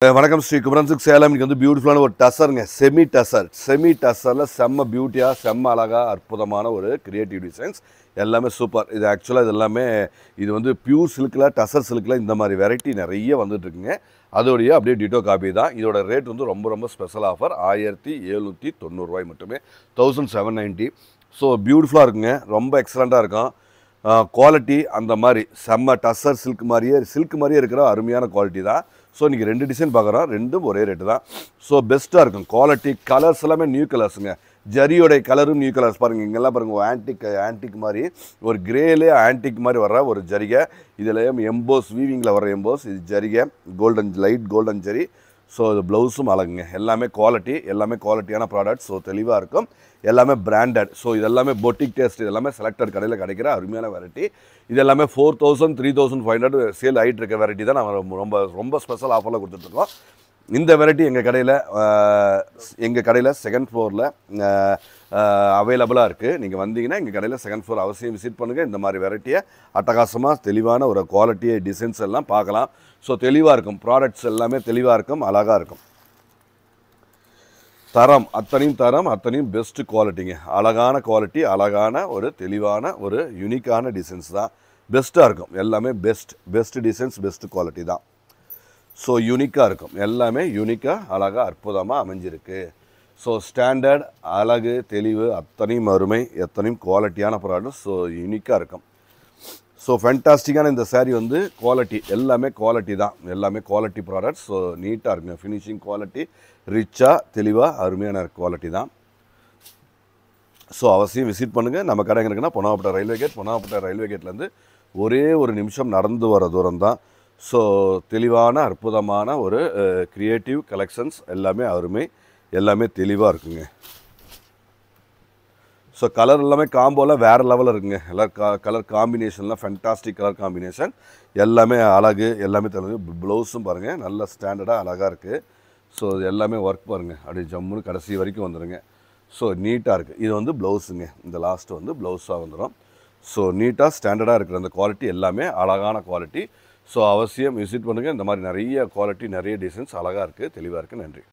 வணக்கம் ஸ்ரீ குமரன் சில்க் சேலம். இன்னைக்கு வந்து பியூட்டிஃபுல்லான ஒரு டசருங்க, செமி டசரில் செம்ம பியூட்டியாக செம்ம அழகாக அற்புதமான ஒரு கிரியேட்டிவ் டிசைன்ஸ் எல்லாமே சூப்பர். இது ஆக்சுவலாக இது எல்லாமே இது வந்து பியூர் சில்கில் டசர் சில்கில் இந்த மாதிரி வெரைட்டி நிறைய வந்துட்டுருக்குங்க. அதோடைய அப்படியே டிட்டோ காப்பி தான். இதோட ரேட் வந்து ரொம்ப ஸ்பெஷல் ஆஃபர் 1790 மட்டுமே, 1790. ஸோ பியூட்டிஃபுல்லாக இருக்குங்க, ரொம்ப எக்ஸலண்ட்டாக இருக்கும். குவாலிட்டி அந்த மாதிரி செம்ம டசர் சில்க் மாதிரியே இருக்கிற அருமையான குவாலிட்டி தான். ஸோ இன்றைக்கி 2 டிசைன் பார்க்குறோம், ரெண்டும் ஒரே ரேட்டு தான். ஸோ பெஸ்ட்டாக இருக்கும் குவாலிட்டி. கலர்ஸ் எல்லாமே நியூ கலர்ஸுங்க, ஜரியோடைய கலரும் நியூ கலர்ஸ் பாருங்கள். இங்கெல்லாம் பாருங்கள், ஆன்டிக் மாதிரி ஒரு கிரேலே ஆன்டிக் மாதிரி வர்ற ஒரு ஜரிகை. இதில் எம்போஸ் வீவிங்கில் வர எம்போஸ், இது ஜரிகை லைட் கோல்டன் ஜரி. ஸோ இது ப்ளவுஸும் அழகுங்க. எல்லாமே குவாலிட்டியான ப்ராடக்ட். ஸோ தெளிவாக இருக்கும், எல்லாமே பிராண்டட். ஸோ இது எல்லாமே பொட்டிக் டேஸ்ட், இது எல்லாமே செலக்டட் கடையில் கிடைக்கிற அருமையான வெரைட்டி. இது எல்லாமே 4000 3500 சேல் ஆகிட்டு இருக்க வெரைட்டி தான். நம்ம ரொம்ப ஸ்பெஷல் ஆஃபரில் கொடுத்துட்ருக்கோம். இந்த வெரைட்டி எங்கள் கடையில் செகண்ட் ஃப்ளோரில் அவைலபிளாக இருக்குது. நீங்கள் வந்தீங்கன்னா எங்கள் கடையில் செகண்ட் ஃப்ளோர் அவசியம் விசிட் பண்ணுங்கள். இந்த மாதிரி வெரைட்டியை அட்டகாசமாக தெளிவான ஒரு குவாலிட்டியை டிசைன்ஸ் எல்லாம் பார்க்கலாம். ஸோ தெளிவாக இருக்கும், ப்ராடக்ட்ஸ் எல்லாமே தெளிவாக இருக்கும், அழகாக இருக்கும். அத்தனையும் பெஸ்ட் குவாலிட்டிங்க. அழகான குவாலிட்டி, அழகான ஒரு தெளிவான ஒரு யூனிக்கான டிசைன்ஸ் தான். பெஸ்ட்டாக இருக்கும், எல்லாமே பெஸ்ட் டிசைன்ஸ், பெஸ்ட் குவாலிட்டி தான். ஸோ யூனிக்காக இருக்கும், எல்லாமே யூனிக்காக அழகாக அற்புதமாக அமைஞ்சிருக்கு. ஸோ ஸ்டாண்டர்ட், அழகு, தெளிவு அத்தனையும் அருமை, எத்தனையும் குவாலிட்டியான ப்ராடக்ட். ஸோ யூனிக்காக இருக்கும். ஸோ ஃபேண்டாஸ்டிக்கான இந்த சாரீ வந்து குவாலிட்டி, எல்லாமே குவாலிட்டி தான், எல்லாமே குவாலிட்டி ப்ராடக்ட்ஸ். ஸோ நீட்டாக இருக்குங்க, ஃபினிஷிங் குவாலிட்டி ரிச்சாக தெளிவாக அருமையான குவாலிட்டி தான். ஸோ அவசியம் விசிட் பண்ணுங்கள். நம்ம கடை எங்கே இருக்குன்னா பொன்னாகப்பட்ட ரயில்வே கேட்லேருந்து ஒரே ஒரு நிமிஷம் நடந்து வர தூரம் தான். ஸோ தெளிவான அற்புதமான ஒரு கிரியேட்டிவ் கலெக்ஷன்ஸ், எல்லாமே அருமை, எல்லாமே தெளிவாக இருக்குங்க. ஸோ கலர் எல்லாமே காம்போலாம் வேறு லெவலில் இருக்குங்க. எல்லாம் கலர் காம்பினேஷன்லாம் ஃபேண்டாஸ்டிக் கலர் காம்பினேஷன், எல்லாமே அழகு, எல்லாமே தெரிஞ்சு. ப்ளவுஸும் பாருங்கள், நல்ல ஸ்டாண்டர்டாக அழகாக இருக்குது. ஸோ எல்லாமே ஒர்க் பாருங்கள், அப்படியே ஜம்முன்னு கடைசி வரைக்கும் வந்துடுங்க. ஸோ நீட்டாக இருக்குது. இது வந்து ப்ளவுஸுங்க, இந்த லாஸ்ட்டு வந்து ப்ளவுஸாக வந்துடும். ஸோ நீட்டாக ஸ்டாண்டர்டாக இருக்கிற அந்த குவாலிட்டி எல்லாமே அழகான குவாலிட்டி. ஸோ அவசியம் விசிட் பண்ணுங்கள். இந்த மாதிரி நிறைய குவாலிட்டி, நிறைய டிசைன்ஸ் அழகாக இருக்குது, தெளிவாக இருக்குது. நன்றி.